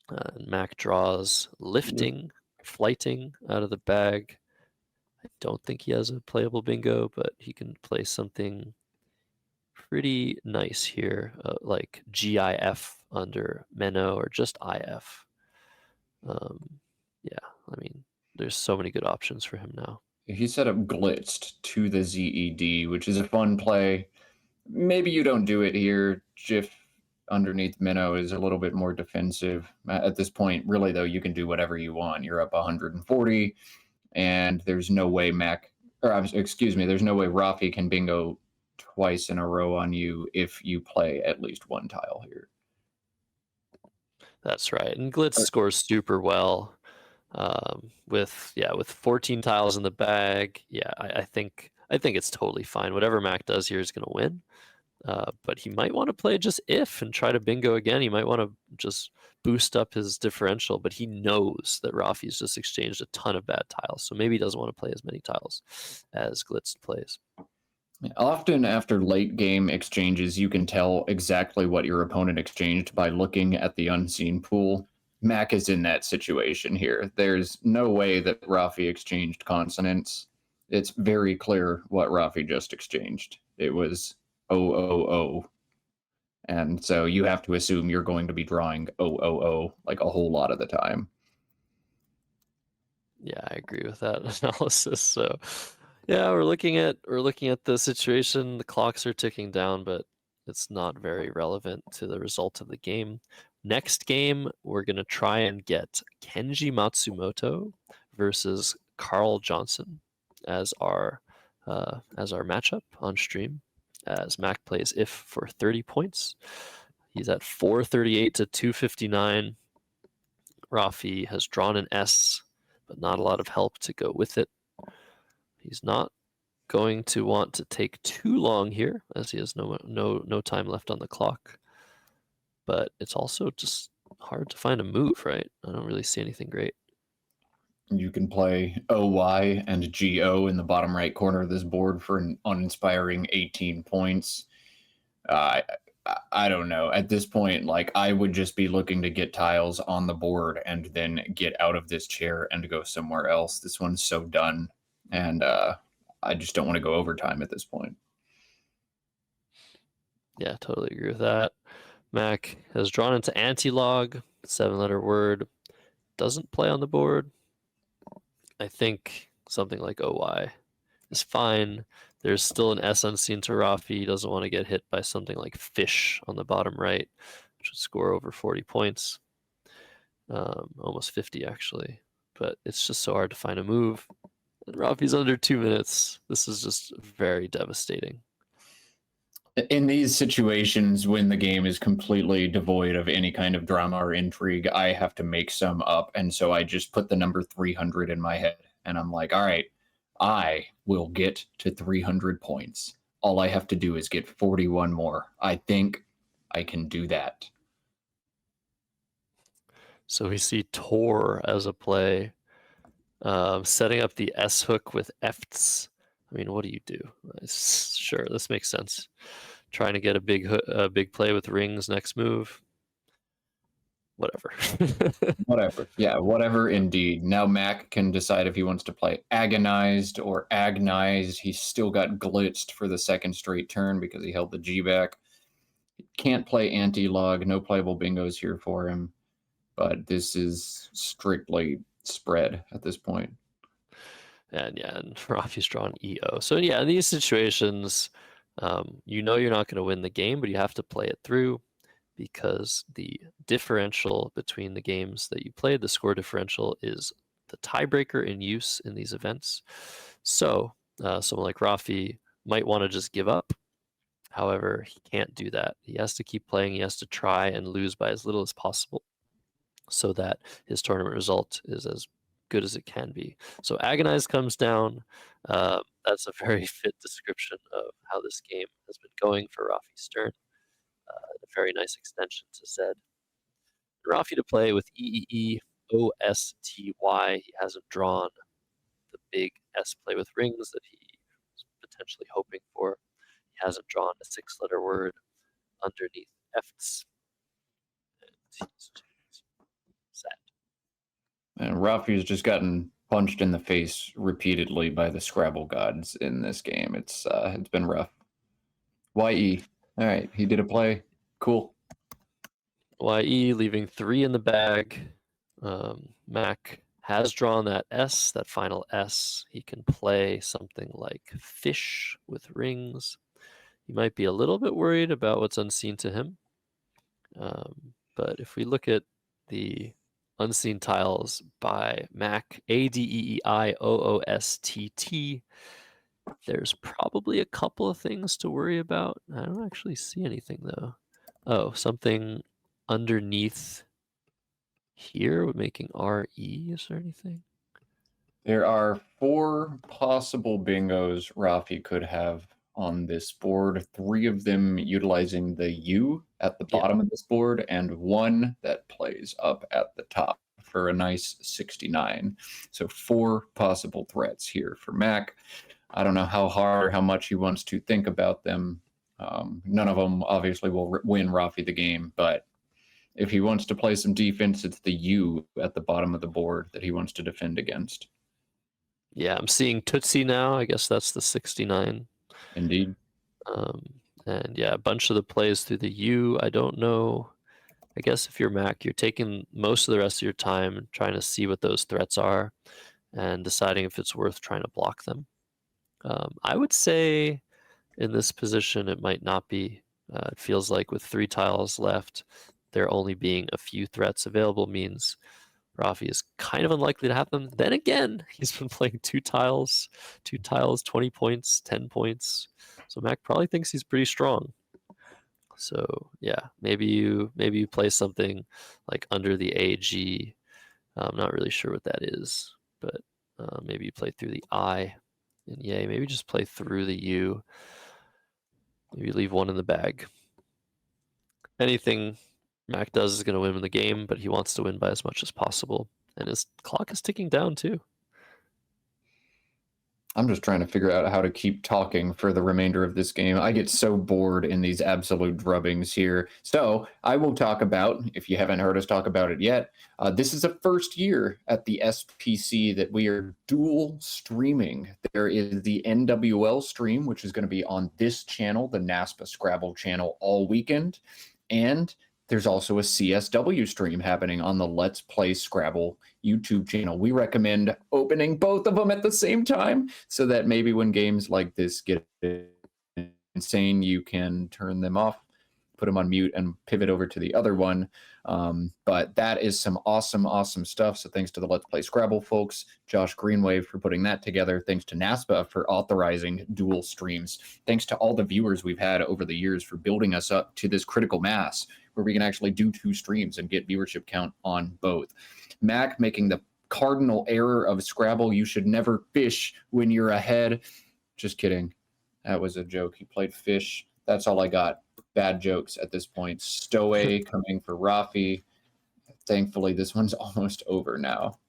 And Mac draws lifting, flighting out of the bag. I don't think he has a playable bingo, but he can play something pretty nice here, like GIF under Menno or just IF. Yeah, I mean, there's so many good options for him now. He set up Blitzed to the ZED, which is a fun play. Maybe you don't do it here. Jif underneath Minnow is a little bit more defensive. At this point, really, though, you can do whatever you want. You're up 140, and there's no way there's no way Rafi can bingo twice in a row on you if you play at least one tile here. That's right. And Glitz scores super well. With 14 tiles in the bag, I think it's totally fine. Whatever Mac does here is going to win. But he might want to play just if and try to bingo again. He might want to just boost up his differential, but he knows that Rafi's just exchanged a ton of bad tiles, so maybe he doesn't want to play as many tiles as Glitz plays. Often after late game exchanges, you can tell exactly what your opponent exchanged by looking at the unseen pool. Mac is in that situation here. There's no way that Rafi exchanged consonants. It's very clear what Rafi just exchanged. It was O. And so you have to assume you're going to be drawing O like a whole lot of the time. Yeah, I agree with that analysis. So yeah, we're looking at the situation. The clocks are ticking down, but it's not very relevant to the result of the game. Next game, we're going to try and get Kenji Matsumoto versus Carl Johnson as our matchup on stream, as Mac plays if for 30 points. He's at 438 to 259. Rafi has drawn an S, but not a lot of help to go with it. He's not going to want to take too long here, as he has no time left on the clock. But it's also just hard to find a move, right? I don't really see anything great. You can play OY and GO in the bottom right corner of this board for an uninspiring 18 points. I don't know. At this point, like, I would just be looking to get tiles on the board and then get out of this chair and go somewhere else. This one's so done, and I just don't want to go overtime at this point. Yeah, totally agree with that. Mac has drawn into anti-log, 7-letter word, doesn't play on the board. I think something like OY is fine. There's still an S unseen to Rafi. He doesn't want to get hit by something like fish on the bottom right, which would score over 40 points. Almost 50 actually. But it's just so hard to find a move. And Rafi's under 2 minutes. This is just very devastating. In these situations, when the game is completely devoid of any kind of drama or intrigue, I have to make some up. And so I just put the number 300 in my head. And I'm like, all right, I will get to 300 points. All I have to do is get 41 more. I think I can do that. So we see Tor as a play, setting up the S hook with Fts. I mean, what do you do? Sure, this makes sense. Trying to get a big play with rings next move. Whatever. Whatever. Yeah, whatever indeed. Now Mac can decide if he wants to play agonized or agonized. He's still got blitzed for the second straight turn because he held the G back. He can't play anti-log. No playable bingos here for him. But this is strictly spread at this point. And Rafi's drawn EO. So yeah, in these situations, you know you're not going to win the game, but you have to play it through, because the differential between the games that you played, the score differential, is the tiebreaker in use in these events. So someone like Rafi might want to just give up. However, he can't do that. He has to keep playing. He has to try and lose by as little as possible so that his tournament result is as good as it can be. So Agonize comes down. That's a very fit description of how this game has been going for Rafi Stern. A very nice extension to Zed. Rafi to play with EEE OSTY. He hasn't drawn the big S play with rings that he was potentially hoping for. He hasn't drawn a 6-letter word underneath F's. And he's sad. And Rafi's just gotten punched in the face repeatedly by the Scrabble gods in this game. It's been rough. YE. All right, he did a play. Cool. YE leaving 3 in the bag. Mac has drawn that S, that final S. He can play something like fish with rings. He might be a little bit worried about what's unseen to him. But if we look at the unseen tiles by Mac, ADEEIOOSTT, there's probably a couple of things to worry about. I don't actually see anything though. Oh, something underneath here making RE. Is there anything? There are 4 possible bingos Rafi could have on this board, 3 of them utilizing the U at the bottom of this board, and 1 that plays up at the top for a nice 69. So 4 possible threats here for Mac. I don't know how hard or how much he wants to think about them. None of them obviously will win Rafi the game, but if he wants to play some defense, it's the U at the bottom of the board that he wants to defend against. Yeah, I'm seeing Tootsie now. I guess that's the 69. Indeed. And yeah, a bunch of the plays through the U. I don't know. I guess if you're Mac, you're taking most of the rest of your time trying to see what those threats are and deciding if it's worth trying to block them. I would say in this position, it might not be. It feels like with 3 tiles left, there only being a few threats available means Rafi is kind of unlikely to have them. Then again, he's been playing two tiles, 20 points, 10 points. So Mac probably thinks he's pretty strong. So yeah, maybe you play something like under the AG. I'm not really sure what that is, but maybe you play through the I, and yay, maybe just play through the U. Maybe leave one in the bag. Anything Mac does is going to win the game, but he wants to win by as much as possible, and his clock is ticking down too. I'm just trying to figure out how to keep talking for the remainder of this game. I get so bored in these absolute drubbings here. So I will talk about, if you haven't heard us talk about it yet, this is the first year at the SPC that we are dual streaming. There is the NWL stream, which is going to be on this channel, the NASPA Scrabble channel, all weekend. And there's also a CSW stream happening on the Let's Play Scrabble YouTube channel. We recommend opening both of them at the same time so that maybe when games like this get insane, you can turn them off, put them on mute, and pivot over to the other one. But that is some awesome, awesome stuff. So thanks to the Let's Play Scrabble folks, Josh Greenway for putting that together. Thanks to NASPA for authorizing dual streams. Thanks to all the viewers we've had over the years for building us up to this critical mass where we can actually do 2 streams and get viewership count on both. Mac making the cardinal error of Scrabble. You should never fish when you're ahead. Just kidding. That was a joke. He played fish. That's all I got. Bad jokes at this point. Stowe coming for Rafi. Thankfully, this one's almost over now.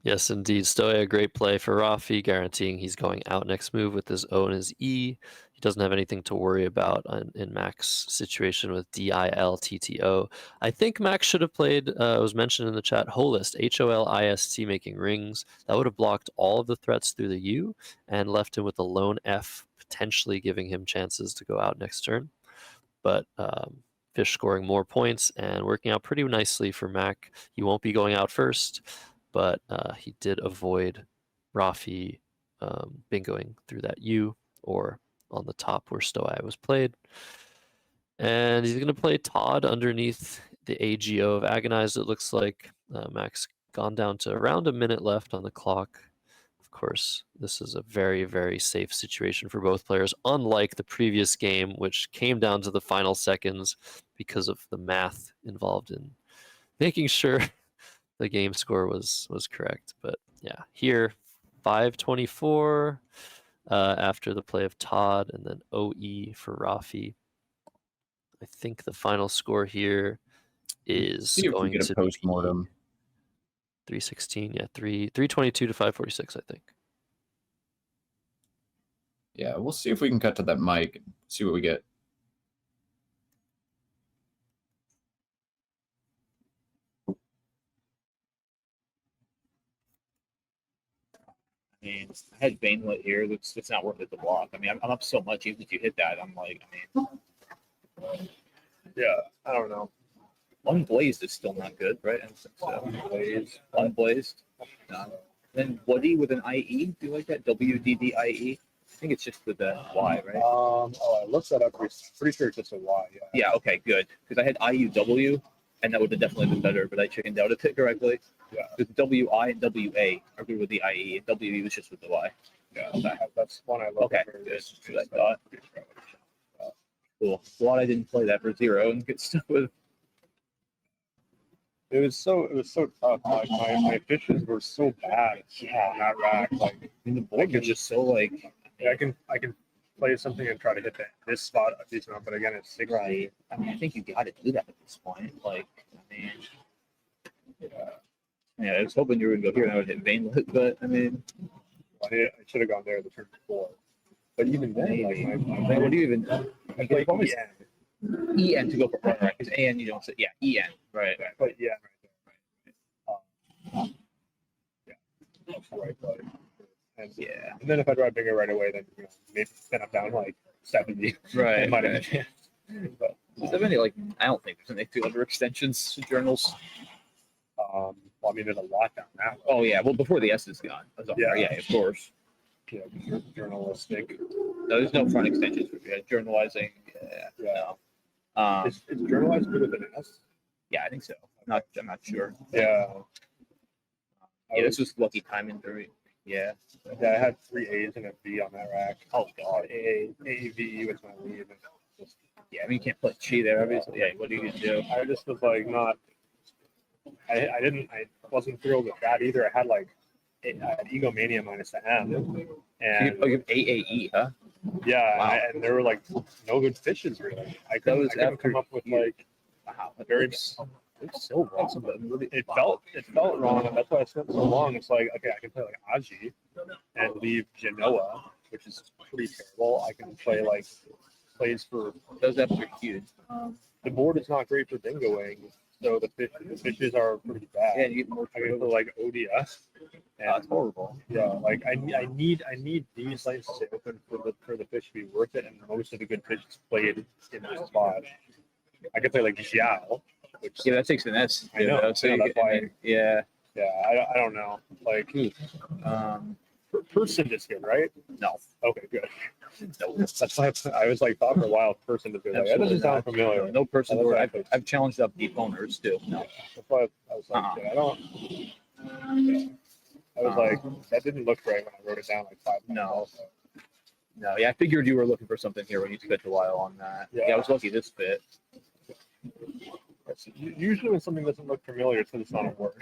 Yes, indeed. Stowe, a great play for Rafi, guaranteeing he's going out next move with his O and his E. He doesn't have anything to worry about in Mac's situation with DILTTO. I think Mac should have played, it was mentioned in the chat, Holist, HOLIST, making rings. That would have blocked all of the threats through the U and left him with a lone F, potentially giving him chances to go out next turn. But Fish scoring more points and working out pretty nicely for Mac. He won't be going out first, but he did avoid Rafi bingoing through that U or on the top where Stowe was played. And he's going to play Todd underneath the AGO of Agonized, it looks like. Mac's gone down to around a minute left on the clock. Of course, this is a very, very safe situation for both players, unlike the previous game, which came down to the final seconds because of the math involved in making sure the game score was correct. But yeah, here 524 after the play of Todd, and then OE for Rafi. I think the final score here is going to post-mortem. 316, yeah, 322 to 546, I think. Yeah, we'll see if we can cut to that mic and see what we get. I mean, I had Banelit here. It's not worth it to block. I mean, I'm up so much. Even if you hit that, I'm like, Yeah, I don't know. Unblazed is still not good, right? Unblazed. Then Woody with an IE. Do you like that? WDDIE? I think it's just with the Y, right? I looked that up. Pretty sure it's just a Y. Yeah. Yeah. Okay. Good. Because I had IUW, and that would have definitely been better, but I chickened out at it correctly. Yeah. Because WI and WA are good with the IE, and WU is just with the Y. Yeah. That's one I looked. Okay. Good. That's what I thought. Cool. Glad I didn't play that for 0 and get stuck with. It was so tough. Like my fishes were so bad. On that rack. Like, I mean, the board is just so like. yeah, I can play something and try to hit this spot a decent amount, but again, it's 60. Right. I mean, I think you got to do that at this point. Like, I mean. Yeah, I was hoping you were going to go here and I would hit Banelit, but I mean. I should have gone there the turn before. But even then, like, What do you even. I play EN to go for front, right? Because AN you don't say. Yeah, EN. Right. But yeah, right there. Yeah, that's the right play. And then if I drive bigger right away, then maybe then I'm down like 70. Right. I might have a chance. But is there any like? I don't think there's any 2 other extensions to journals. well, I mean, there's a lot down that way. Oh yeah, well before the S is gone. Yeah, of course. Journalistic. No, there's no front extensions for journalizing. Yeah. No. Is journalized good with an S? Yeah, I think so. I'm not sure. Yeah. Yeah, this was lucky timing for me. Yeah. Yeah, I had 3 A's and a B on that rack. Oh god. AAV was my lead. Yeah, I mean you can't play chi there, obviously. Yeah, what are you gonna do? I just was like not. I wasn't thrilled with that either. I had like I had Egomania minus the M, and You have AAE, huh? yeah, Wow. and there were like no good fishes really. I couldn't come up with like Wow, very. it's so wrong. But It felt wrong, and that's why I spent so long. It's like, okay, I can play like Aji and leave Genoa, which is pretty terrible. I can play like plays for those apps are huge. the board is not great for bingoing, so the fishes are pretty bad. Yeah, you get more I can play like ODS. it's horrible. Yeah, like I need these lanes to stay open for the fish to be worth it, and most of the good fishes played in this spot. I could play like Xiao, which Yeah, that takes an S. I know. So Yeah, that's why. Yeah. I don't know. Like person is good, right? No. Okay, good. No. That's why I was like thought for a while. Person is good. Like, that doesn't sound familiar. No person. That's why I've challenged up deep owners too. No. That's why I was like, I don't. I was like, that didn't look right when I wrote it down like 5 minutes. No. No, yeah, I figured you were looking for something here when you spent a while on that. Yeah, I was lucky this fit. Usually when something doesn't look familiar, it's because it's not a word.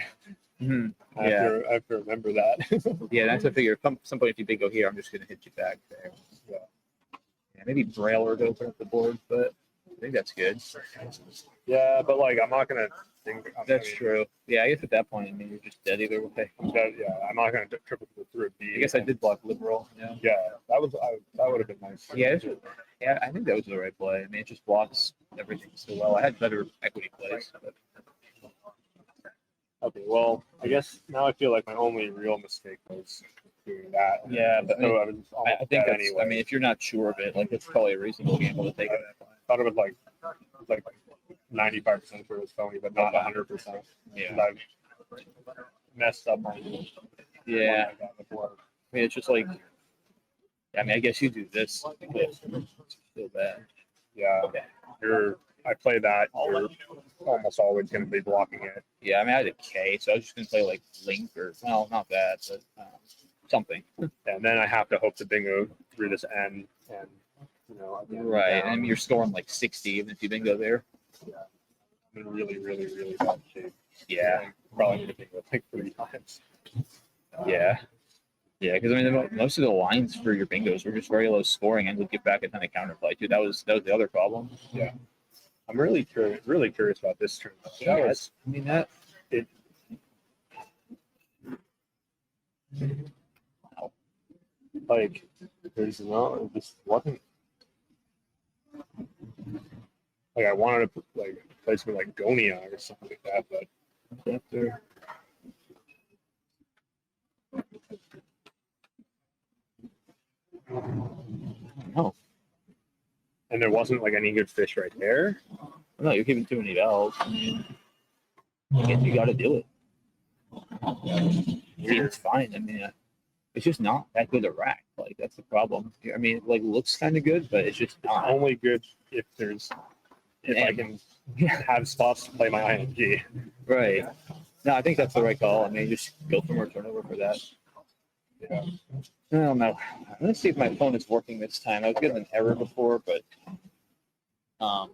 Mm-hmm. I have to remember that. Yeah, that's a figure. Some point if you bingo here, I'm just gonna hit you back there. Yeah. Yeah, maybe Brailer to open up the board, but I think that's good. Yeah, but like I'm not gonna think. That's true. Yeah, I guess at that point, I mean, you're just dead either way. I'm not gonna triple through a B. I guess I did block liberal. Yeah. Yeah, that would have been nice. Yeah, yeah, I think that was the right play. I mean, it just blocks everything so well. I had better equity plays. But... Okay, well, I guess now I feel like my only real mistake was doing that. Yeah, but so I think that's. Anyway. I mean, if you're not sure of it, like it's probably a reasonable gamble to take it. I thought it was like 95% sure it was phony, but not 100%. Yeah, I've messed up on. Yeah. Before. I mean, it's just like. I mean, I guess you do this. It's so bad. Yeah, I play that. You're almost always going to be blocking it. Yeah, I mean, I had a K, so I was just going to play like Link or, well, not that, but something. And then I have to hope to bingo through this N and, Right, and you're scoring like 60 even if you bingo there. Yeah. I'm in really, really, really bad shape. Yeah. Probably need to bingo like 3 times. Yeah. Yeah, because I mean, most of the lines for your bingos were just very low scoring and would get back a ton of counterplay too. That was the other problem. Yeah. I'm really curious about this tournament. Yeah, I mean that it. Like, there's no, this wasn't. Like I wanted to like play something like Gonia or something like that, but after. no. And there wasn't like any good fish right there. No, you're giving too many L's. I mean, you got to do it. Yeah, it's fine. I mean, it's just not that good a rack. Like that's the problem. I mean, it like looks kind of good, but it's just not. It's only good if I can have spots to play my IMG. Right. No, I think that's the right call. I mean, just go for more turnover for that. Yeah. I don't know. Let's see if my phone is working this time. I was getting an error before, but All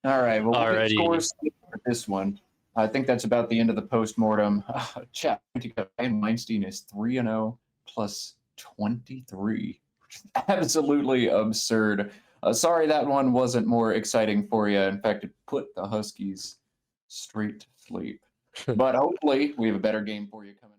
right. Well, we'll get scores for this one. I think that's about the end of the postmortem. Chat. And Weinstein is 3-0 plus 23. Absolutely absurd. Sorry that one wasn't more exciting for you. In fact, it put the Huskies straight to sleep. But hopefully we have a better game for you coming.